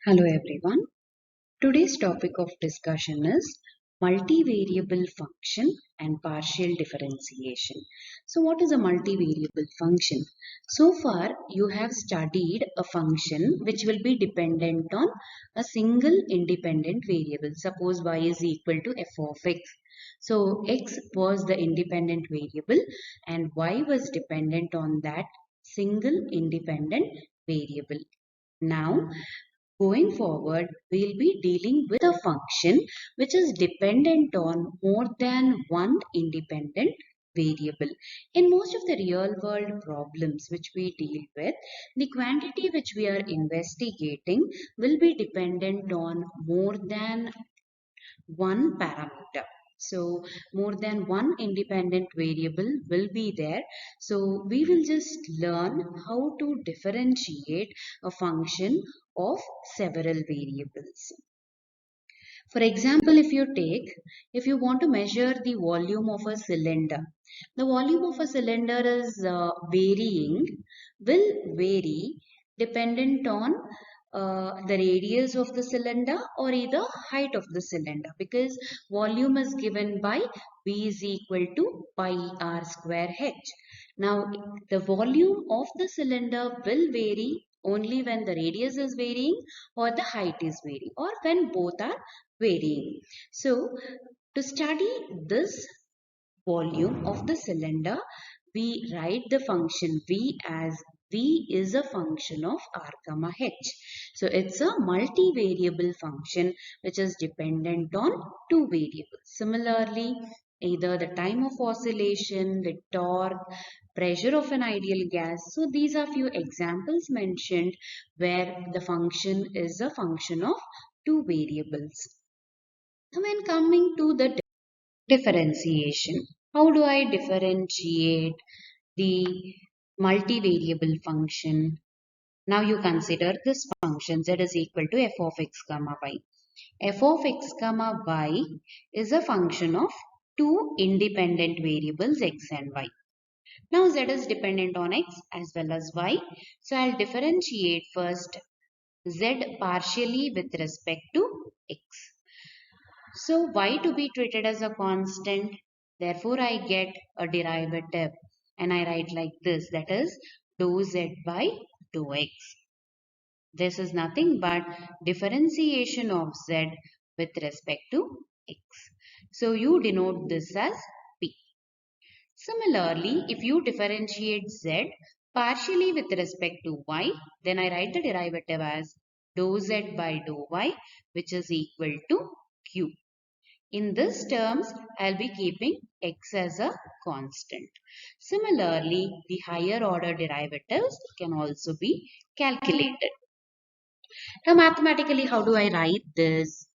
Hello everyone. Today's topic of discussion is multivariable function and partial differentiation. So what is a multivariable function? So far you have studied a function which will be dependent on a single independent variable. Suppose y is equal to f of x. So x was the independent variable and y was dependent on that single independent variable. Now going forward, we'll be dealing with a function which is dependent on more than one independent variable. In most of the real world problems which we deal with, the quantity which we are investigating will be dependent on more than one parameter. So more than one independent variable will be there. So we will just learn how to differentiate a function of several variables. For example, if you want to measure the volume of a cylinder, the volume of a cylinder is will vary dependent on the radius of the cylinder or either height of the cylinder, because volume is given by V is equal to pi r square h. Now, the volume of the cylinder will vary only when the radius is varying or the height is varying or when both are varying. So, to study this volume of the cylinder, we write the function V as V is a function of r comma h. So it's a multivariable function which is dependent on two variables. Similarly, either the time of oscillation, the torque, pressure of an ideal gas. So these are few examples mentioned where the function is a function of two variables. When coming to the differentiation, how do I differentiate the multivariable function? Now you consider this function z is equal to f of x comma y. F of x comma y is a function of two independent variables x and y. Now z is dependent on x as well as y. So I'll differentiate first z partially with respect to x. So y to be treated as a constant, therefore I get a derivative and I write like this, that is dou z by dou x. This is nothing but differentiation of z with respect to x. So you denote this as p. Similarly, if you differentiate z partially with respect to y, then I write the derivative as dou z by dou y, which is equal to q. In this terms, I'll be keeping x as a constant. Similarly, the higher order derivatives can also be calculated. Now, mathematically, how do I write this?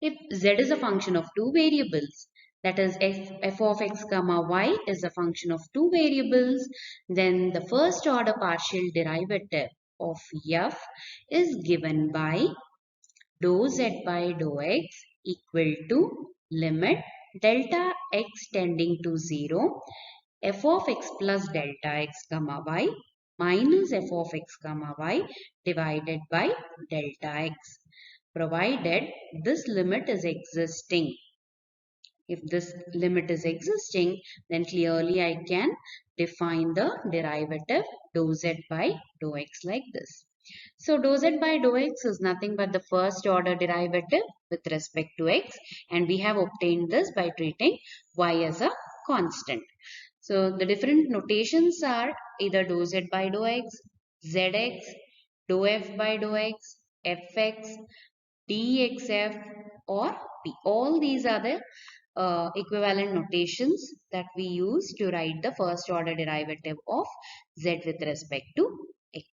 If z is a function of two variables, that is f of x comma y is a function of two variables, then the first order partial derivative of f is given by dou z by dou x equal to limit delta x tending to 0 f of x plus delta x comma y minus f of x comma y divided by delta x, provided this limit is existing. If this limit is existing, then clearly I can define the derivative dou z by dou x like this. So dou z by dou x is nothing but the first order derivative with respect to x, and we have obtained this by treating y as a constant. So the different notations are either dou z by dou x, zx, dou f by dou x, fx, dxf or p. All these are the equivalent notations that we use to write the first order derivative of z with respect to x.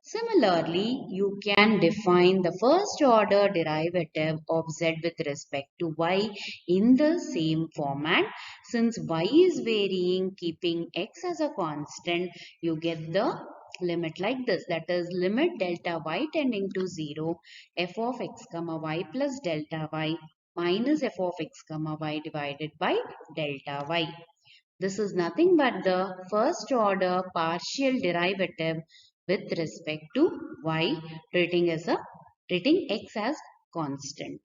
Similarly, you can define the first order derivative of z with respect to y in the same format. Since y is varying, keeping x as a constant, you get the limit like this, that is limit delta y tending to 0 f of x comma y plus delta y minus f of x comma y divided by delta y. This is nothing but the first order partial derivative with respect to y treating as a treating x as constant.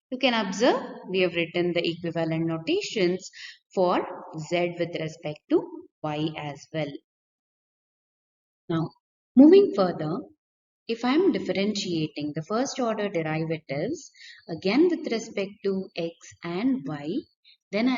You can observe we have written the equivalent notations for z with respect to y as well. Now, moving further, if I am differentiating the first order derivatives again with respect to x and y, then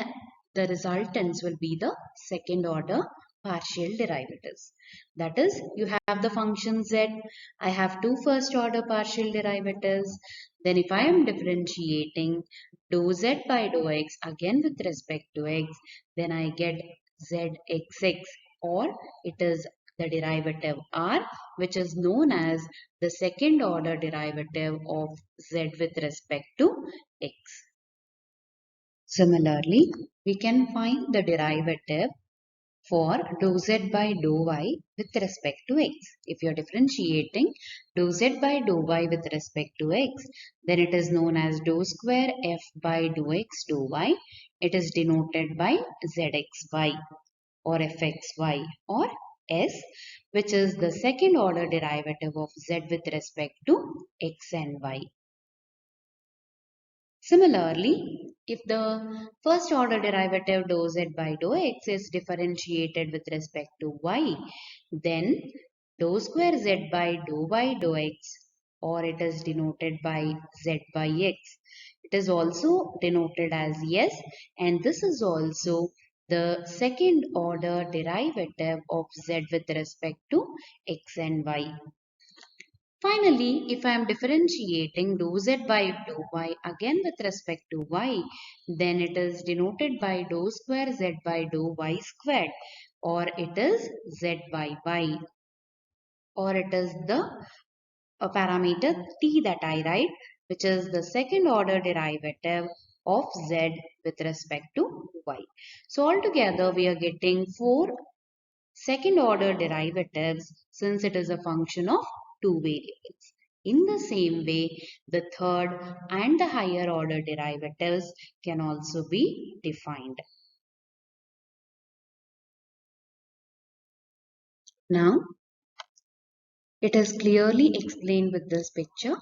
the resultants will be the second order partial derivatives. That is, you have the function z, I have two first order partial derivatives. Then if I am differentiating dou z by dou x again with respect to x, then I get zxx, or it is the derivative r, which is known as the second order derivative of z with respect to x. Similarly, we can find the derivative for dou z by dou y with respect to x. If you are differentiating dou z by dou y with respect to x, then it is known as dou square f by dou x dou y. It is denoted by zxy or fxy or s, which is the second order derivative of z with respect to x and y. Similarly, if the first order derivative dou z by dou x is differentiated with respect to y, then dou square z by dou y dou x, or it is denoted by z by x. It is also denoted as yes, and this is also the second order derivative of z with respect to x and y. Finally, if I am differentiating dou z by dou y again with respect to y, then it is denoted by dou square z by dou y squared, or it is z by y, or it is the parameter t that I write, which is the second order derivative of z with respect to y. So altogether we are getting four second order derivatives since it is a function of two variables. In the same way, the third and the higher order derivatives can also be defined. Now, it is clearly explained with this picture.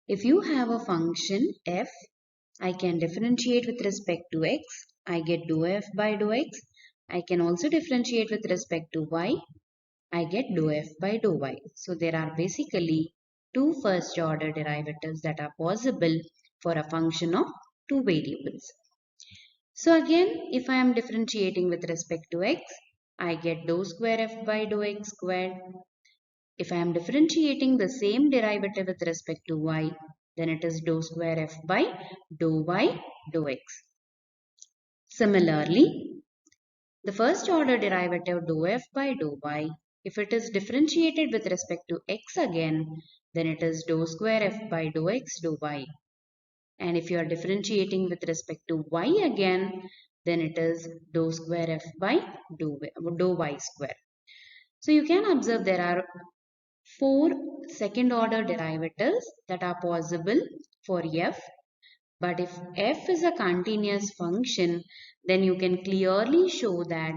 If you have a function f, I can differentiate with respect to x. I get dou f by dou x. I can also differentiate with respect to y. I get dou f by dou y. So there are basically two first order derivatives that are possible for a function of two variables. So again, if I am differentiating with respect to x, I get dou square f by dou x squared. If I am differentiating the same derivative with respect to y, then it is dou square f by dou y dou x. Similarly, the first order derivative dou f by dou y, if it is differentiated with respect to x again, then it is dou square f by dou x dou y. And if you are differentiating with respect to y again, then it is dou square f by dou y square. So you can observe there are four second order derivatives that are possible for f. But if f is a continuous function, then you can clearly show that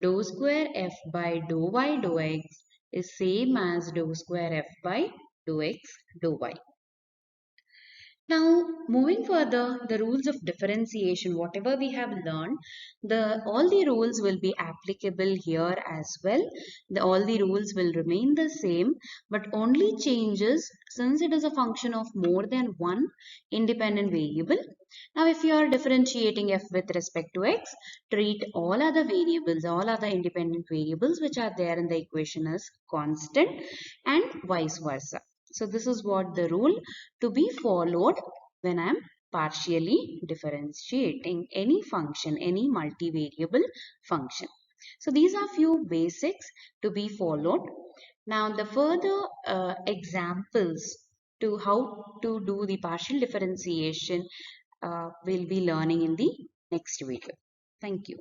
dou square f by dou y dou x is same as dou square f by dou x dou y. Now, moving further, the rules of differentiation, whatever we have learned, all the rules will be applicable here as well. All the rules will remain the same, but only changes since it is a function of more than one independent variable. Now, if you are differentiating f with respect to x, treat all other variables, all other independent variables which are there in the equation as constant and vice versa. So this is what the rule to be followed when I am partially differentiating any function, any multivariable function. So these are few basics to be followed. Now the further examples to how to do the partial differentiation we'll be learning in the next video. Thank you.